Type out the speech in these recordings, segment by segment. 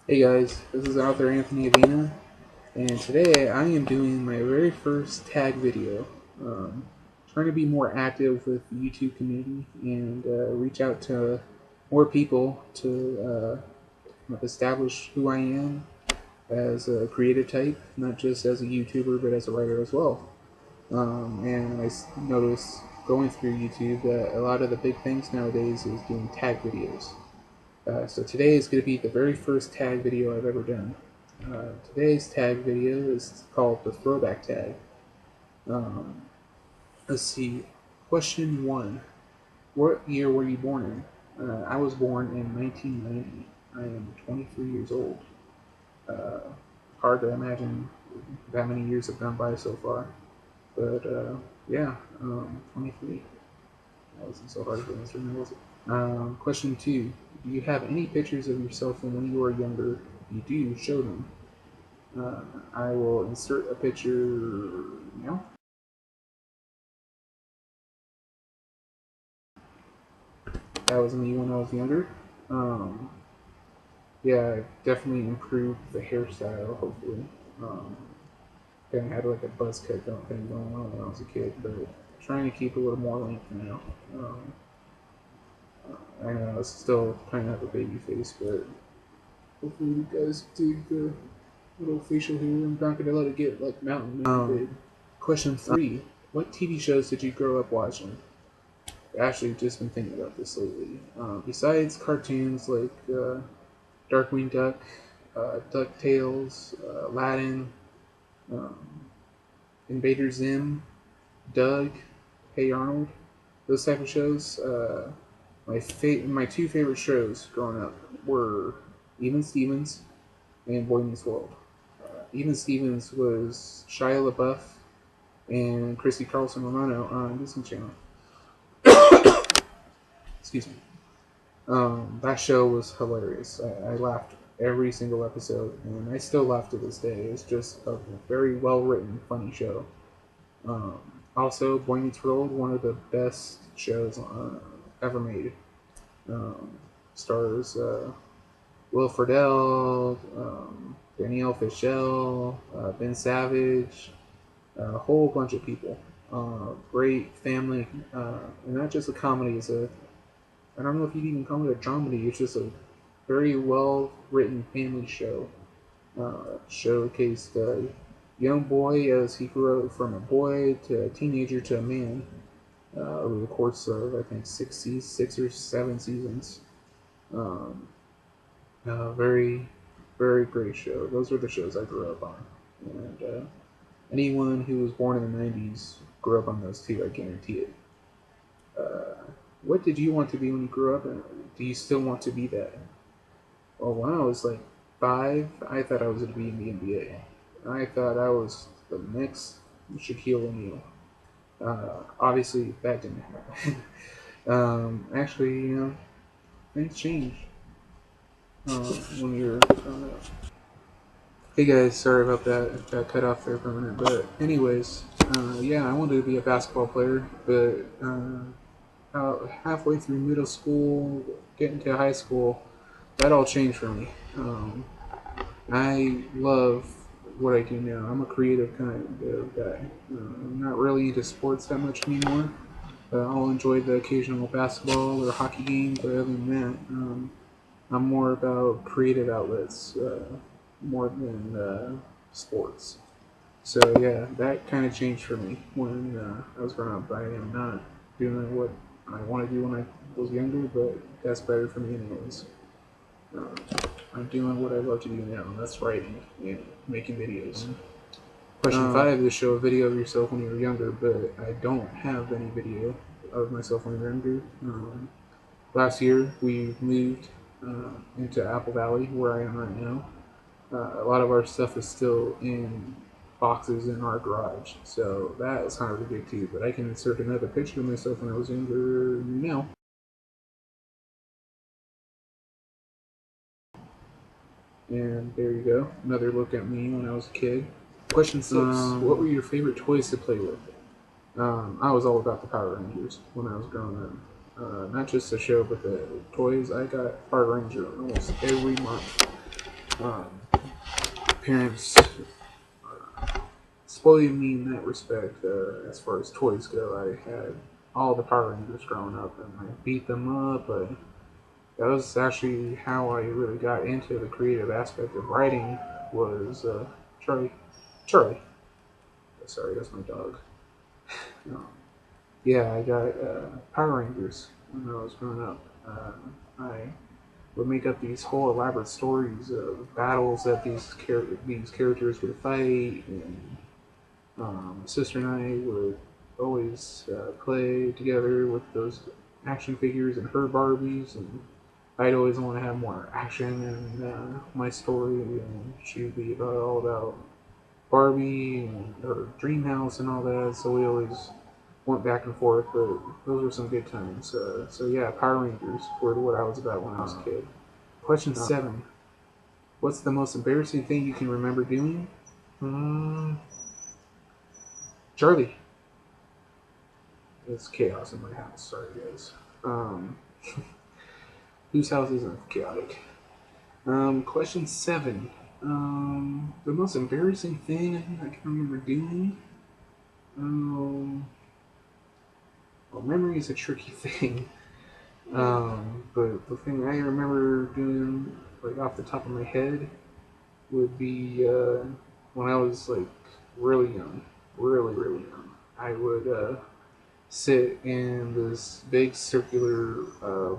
Hey guys, this is author Anthony Avina, and today I am doing my very first tag video. Trying to be more active with the YouTube community and reach out to more people to establish who I am as a creative type, not just as a YouTuber but as a writer as well. And noticed going through YouTube that a lot of the big things nowadays is doing tag videos. So today is going to be the very first tag video I've ever done. Today's tag video is called the Throwback Tag. Um, let's see. Question 1. What year were you born in? I was born in 1990. I am 23 years old. Uh, Hard to imagine that many years have gone by so far. But yeah, 23. That wasn't so hard to answer, was it? Question 2. Do you have any pictures of yourself from when you were younger? If you do, show them. Uh, I will insert a picture now. That was me when I was younger. Um, yeah, I definitely improved the hairstyle, hopefully. Um, kind of had like a buzz cut thing going on when I was a kid, but trying to keep a little more length now. I know I still kind of have a baby face, but hopefully you guys dig the little facial hair. I'm not gonna let it get like mountain man big. Question 3: What TV shows did you grow up watching? I've actually just been thinking about this lately. Besides cartoons like Darkwing Duck, DuckTales, Aladdin, um, Invader Zim, Doug, Hey Arnold, those type of shows. My two favorite shows growing up were Even Stevens and Boy Meets World. Even Stevens was Shia LaBeouf and Christy Carlson Romano on Disney Channel. Excuse me. That show was hilarious. I laughed every single episode, and I still laugh to this day. It's just a very well written, funny show. Um, Also, Boy Meets World, one of the best shows ever made. Um, Stars Will Friedle, Danielle Fishel, Ben Savage, a whole bunch of people. Great family, and not just a comedy. I don't know if you'd even call it a dramedy. It's just a very well written family show. Showcased a young boy as he grew up from a boy to a teenager to a man over the course of I think 6 or 7 seasons. Um, Very, very great show. Those are the shows I grew up on, and anyone who was born in the '90s grew up on those too. I guarantee it. Uh, what did you want to be when you grew up, and do you still want to be that? Well, when I was like 5, I thought I was going to be in the NBA. I thought I was the next Shaquille O'Neal. Obviously, that didn't happen. Actually, things change when you're growing up. Hey guys, sorry about that. I got cut off there for a minute. But, anyways, yeah, I wanted to be a basketball player, but about halfway through middle school, getting to high school, that all changed for me. I love what I do now. I'm a creative kind of guy. I'm not really into sports that much anymore. I'll enjoy the occasional basketball or hockey game, but other than that, I'm more about creative outlets more than sports. So yeah, that kind of changed for me when I was growing up. I am not doing what I want to do when I was younger, but that's better for me anyways. Uh, I'm doing what I love to do now, and that's writing and making videos. Question 5 is show a video of yourself when you were younger, but I don't have any video of myself when I was younger. Last year, we moved into Apple Valley, where I am right now. A lot of our stuff is still in boxes in our garage, so that is kind of a big too. But I can insert another picture of myself when I was younger now. And there you go, another look at me when I was a kid. Question 6: What were your favorite toys to play with? I was all about the Power Rangers when I was growing up. Not just the show, but the toys. I got Power Ranger almost every month. Um, Parents spoiled me in that respect. As far as toys go, I had all the Power Rangers growing up, and I beat them up. But that was actually how I really got into the creative aspect of writing. Was Charlie? Charlie. Sorry, that's my dog. Um, yeah, I got Power Rangers when I was growing up. I would make up these whole elaborate stories of battles that these characters would fight, and my sister and I would always play together with those action figures and her Barbies, and I'd always want to have more action in my story, and she'd be all about Barbie and her dream house and all that. So we always went back and forth, but those were some good times. So yeah, Power Rangers were what I was about when I was a kid. Question 7: what's the most embarrassing thing you can remember doing? Hmm, Charlie. It's chaos in my house. Sorry, guys. Um, whose house isn't chaotic? Question 7. The most embarrassing thing I can remember doing? Um, well, memory is a tricky thing. But the thing I remember doing, like off the top of my head, would be when I was like really young, really young. I would sit in this big circular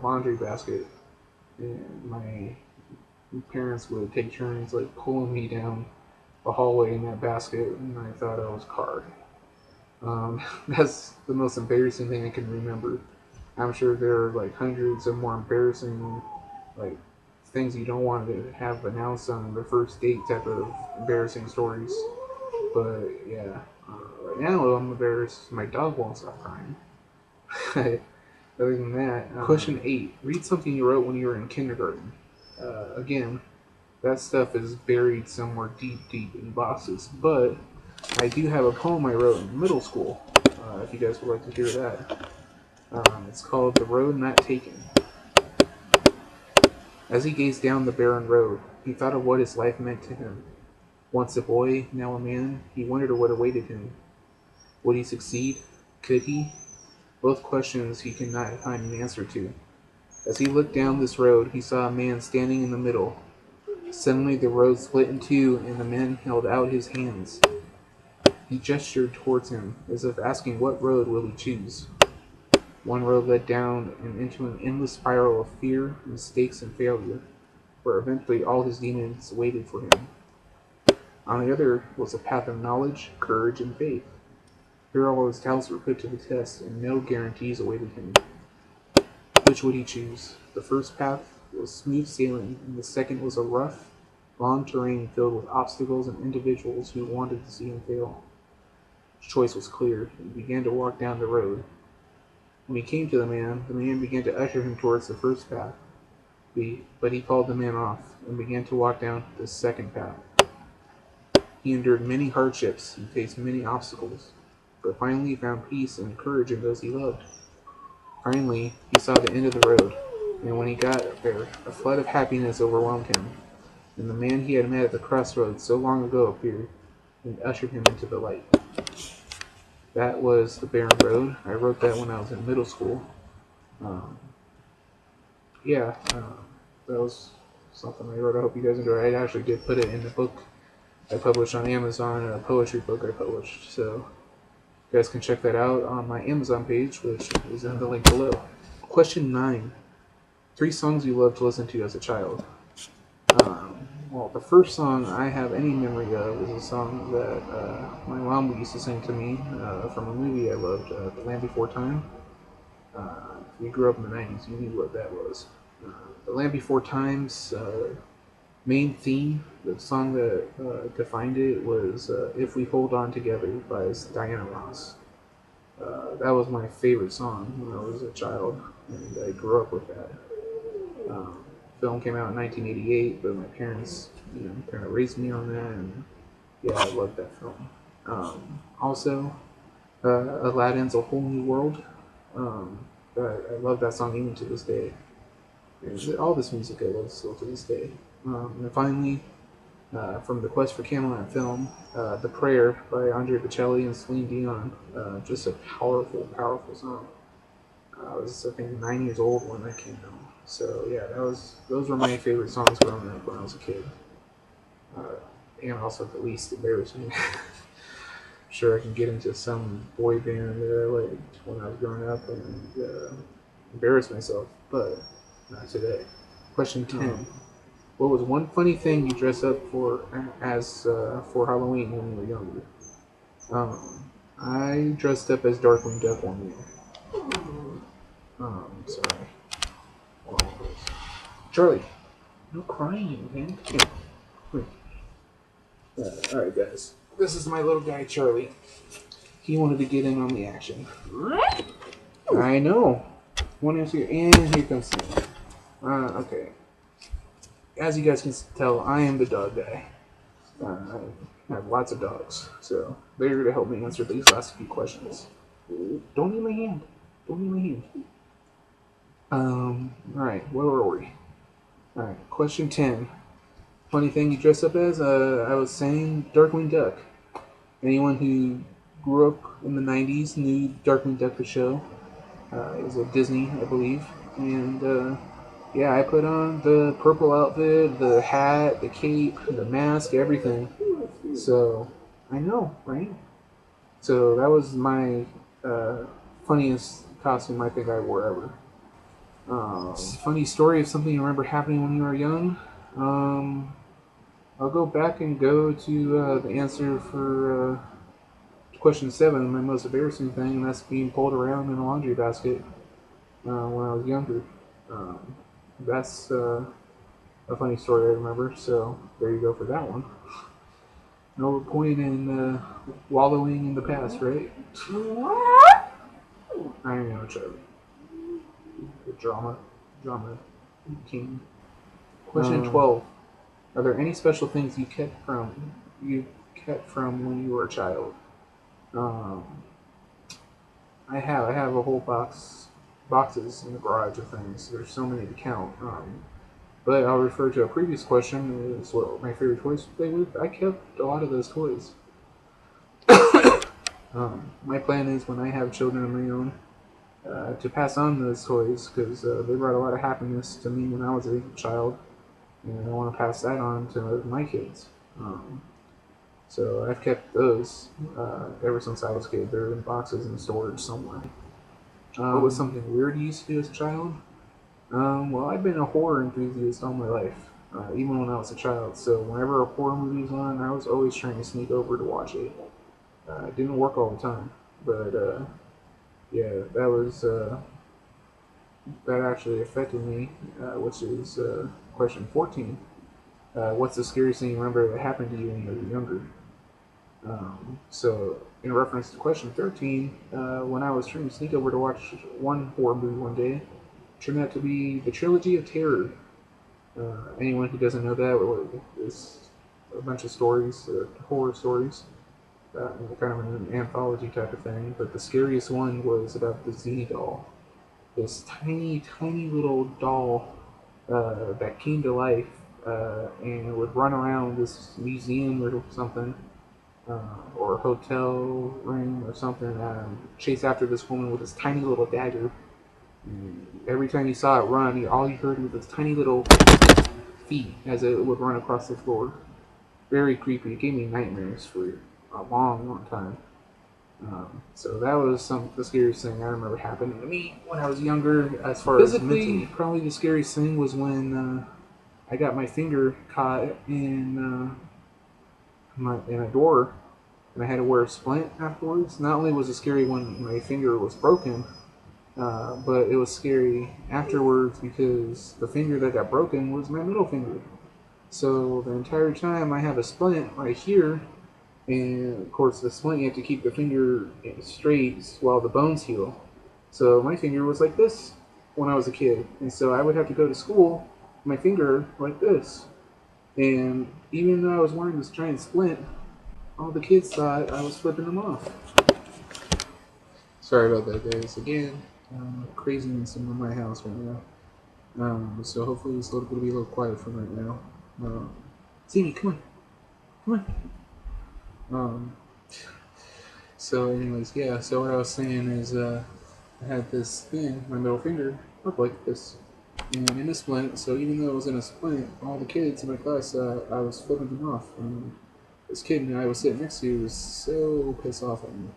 laundry basket, and my parents would take turns like pulling me down the hallway in that basket, and I thought I was a card. That's the most embarrassing thing I can remember. I'm sure there are like hundreds of more embarrassing like things you don't want to have announced on the first date type of embarrassing stories. But yeah, right now I'm embarrassed. My dog won't stop crying. Other than that, question 8: read something you wrote when you were in kindergarten. Again, that stuff is buried somewhere deep in boxes. But I do have a poem I wrote in middle school. If you guys would like to hear that, it's called "The Road Not Taken." As he gazed down the barren road, he thought of what his life meant to him. Once a boy, now a man, he wondered what awaited him. Would he succeed? Could he? Both questions he could not find an answer to. As he looked down this road, he saw a man standing in the middle. Suddenly the road split in two, and the man held out his hands. He gestured towards him, as if asking what road will he choose. One road led down and into an endless spiral of fear, mistakes, and failure, where eventually all his demons waited for him. On the other was a path of knowledge, courage, and faith. Here all his doubts were put to the test, and no guarantees awaited him. Which would he choose? The first path was smooth sailing, and the second was a rough, long terrain filled with obstacles and individuals who wanted to see him fail. His choice was clear. He began to walk down the road. When he came to the man began to usher him towards the first path. But he called the man off and began to walk down the second path. He endured many hardships and faced many obstacles, but finally found peace and courage in those he loved. Finally, he saw the end of the road, and when he got there, a flood of happiness overwhelmed him, and the man he had met at the crossroads so long ago appeared and ushered him into the light. That was The Barren Road. I wrote that when I was in middle school. Um, yeah, that was something I wrote. I hope you guys enjoy. I actually did put it in the book I published on Amazon, a poetry book I published. So you guys can check that out on my Amazon page, which is in the link below. Question 9. 3 songs you loved to listen to as a child. Well, the first song I have any memory of is a song that my mom used to sing to me from a movie I loved, The Land Before Time. If you grew up in the 90s, you knew what that was. The Land Before Time's main theme, the song that defined it, was If We Hold On Together by Diana Ross. That was my favorite song when I was a child, and I grew up with that. Film came out in 1988, but my parents, kind of raised me on that, and yeah, I love that film. Also, Aladdin's A Whole New World. I love that song even to this day. And all this music I love still to this day. And finally, from the Quest for Camelot film, The Prayer by Andre Bocelli and Celine Dion. Just a powerful, powerful song. I was, I think, 9 years old when that came out. So yeah, those were my favorite songs growing up when I was a kid. Uh, and also the least embarrassing. Sure, I can get into some boy band that I liked when I was growing up and embarrass myself, but not today. Question 10. What was one funny thing you dressed up for as for Halloween when you were younger? I dressed up as Darkwing Duck one year. Sorry. Hold on, please. Charlie, no crying, man. Here. Alright, guys. This is my little guy, Charlie. He wanted to get in on the action. I know. One answer, and here comes Sam. Okay. As you guys can tell, I am the dog guy. I have lots of dogs, so they're here to help me answer these last few questions. Don't need my hand. Don't need my hand. Alright, where were we? Alright, question 10. Funny thing you dress up as? I was saying Darkwing Duck. Anyone who grew up in the 90s knew Darkwing Duck the show. It was at Disney, I believe. And, yeah, I put on the purple outfit, the hat, the cape, the mask, everything. So, I know, right? So, that was my funniest costume I think I wore ever. Funny story of something you remember happening when you were young. I'll go back and go to the answer for question 7, my most embarrassing thing, and that's being pulled around in a laundry basket when I was younger. That's a funny story I remember, so there you go for that one. No point in wallowing in the past, right? I know, Charlie. The drama king. Question 12. Are there any special things you kept from when you were a child? I have a whole boxes in the garage of things. There's so many to count. But I'll refer to a previous question. Is what my favorite toys play with. I kept a lot of those toys. My plan is when I have children of my own to pass on those toys because they brought a lot of happiness to me when I was a child, and I want to pass that on to my kids. So I've kept those ever since I was a kid. They're in boxes in storage somewhere. What was something weird you used to do as a child? Well, I've been a horror enthusiast all my life, even when I was a child. So whenever a horror movie was on, I was always trying to sneak over to watch it. It didn't work all the time, but yeah, that actually affected me, which is question 14. What's the scariest thing you remember that happened to you when you were younger? So, in reference to question 13, when I was trying to sneak over to watch one horror movie one day, it turned out to be the Trilogy of Terror. Anyone who doesn't know that, it's a bunch of stories, horror stories, kind of an anthology type of thing. But the scariest one was about the Z doll. This tiny, tiny little doll that came to life and would run around this museum or something, or a hotel room or something, chase after this woman with this tiny little dagger. And every time you saw it run, all you heard was this tiny little feet as it would run across the floor. Very creepy. It gave me nightmares for a long, long time. So that was the scariest thing I remember happening to me when I was younger. As far as physically, probably the scariest thing was when I got my finger caught in a door, and I had to wear a splint afterwards. Not only was it scary when my finger was broken, but it was scary afterwards because the finger that got broken was my middle finger. So the entire time I have a splint right here, and of course the splint you have to keep the finger straight while the bones heal. So my finger was like this when I was a kid, and so I would have to go to school with my finger like this. And even though I was wearing this giant splint, all the kids thought I was flipping them off. Sorry about that, guys. Again, craziness in my house right now. So hopefully this will be a little quiet for right now. Um, Ziggy, come on. So, anyways, yeah. So what I was saying is, I had this thing, my middle finger, looked like this, and in a splint. So even though it was in a splint, all the kids in my class, I was flipping them off. This kid I was sitting next to was so pissed off at me.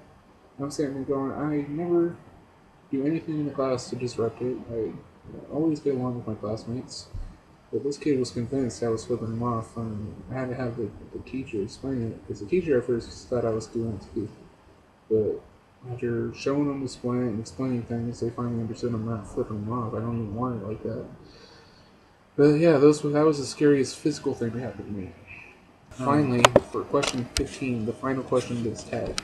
I'm sitting there going, I never do anything in the class to disrupt it. I always get along with my classmates. But this kid was convinced I was flipping him off. I had to have the teacher explain it because the teacher at first thought I was doing it too. But after showing them the splint and explaining things, they finally understood I'm not flipping them off. I don't even want it like that. But yeah, that was the scariest physical thing to happen to me. Finally, for question 15, the final question of this tag.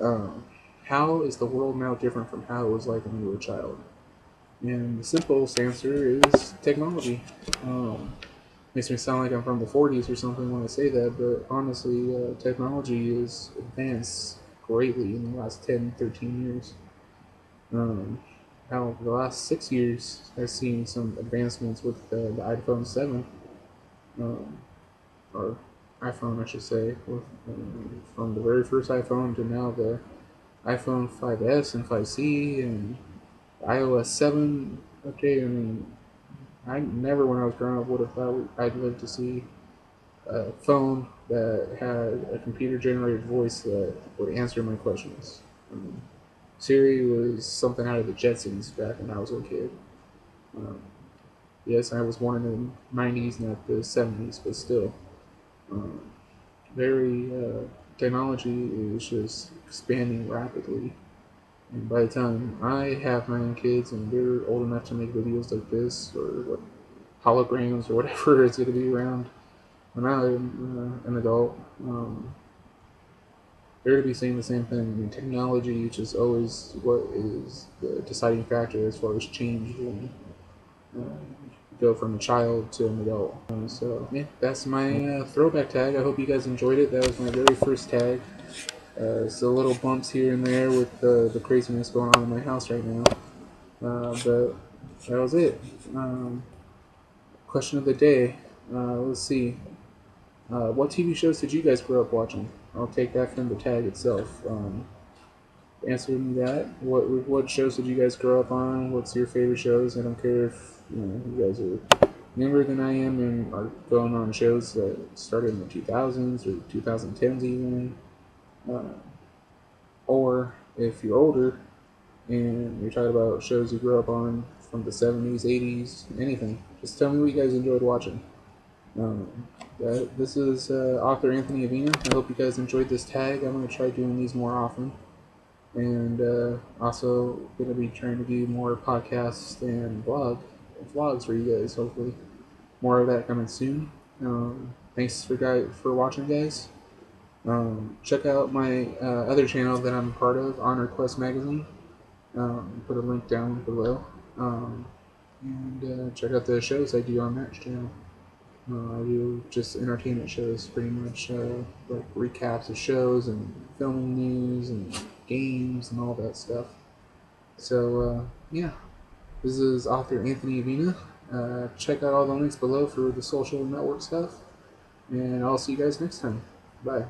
Um, how is the world now different from how it was like when you were a child? And the simplest answer is technology. Makes me sound like I'm from the 40s or something when I say that, but honestly, technology is advanced greatly in the last 10, 13 years. Um, how the last 6 years has seen some advancements with the iPhone 7, um, or iPhone, I should say, with, from the very first iPhone to now the iPhone 5S and 5C and iOS 7 update. I mean, I never, when I was growing up, would have thought I'd live to see a phone that had a computer-generated voice that would answer my questions. Siri was something out of the Jetsons back when I was a kid. Um, yes, I was born in the 90s, not the 70s, but still. Um, very technology is just expanding rapidly, and by the time I have my own kids and they're old enough to make videos like this or what holograms or whatever is going to be around when I'm an adult, they're going to be saying the same thing. I mean, technology is just always what is the deciding factor as far as change when go from a child to an adult. So yeah, that's my throwback tag. I hope you guys enjoyed it. That was my very first tag. So little bumps here and there with the craziness going on in my house right now. But that was it. Question of the day. Let's see. What TV shows did you guys grow up watching? I'll take that from the tag itself. Answer me that. What shows did you guys grow up on? What's your favorite shows? I don't care if you guys are younger than I am and are going on shows that started in the 2000s or 2010s even, uh, or if you're older and you're talking about shows you grew up on from the 70s, 80s, anything. Just tell me what you guys enjoyed watching. Um, this is author Anthony Avina. I hope you guys enjoyed this tag. I'm going to try doing these more often. And also going to be trying to do more podcasts and vlogs for you guys, hopefully. More of that coming soon. Thanks for watching, guys. Check out my other channel that I'm part of, Honor Quest Magazine. Put a link down below. And check out the shows I do on that channel. I do just entertainment shows, pretty much, like recaps of shows and filming news and games and all that stuff. So, yeah, this is author Anthony Avina. Check out all the links below for the social network stuff, and I'll see you guys next time. Bye.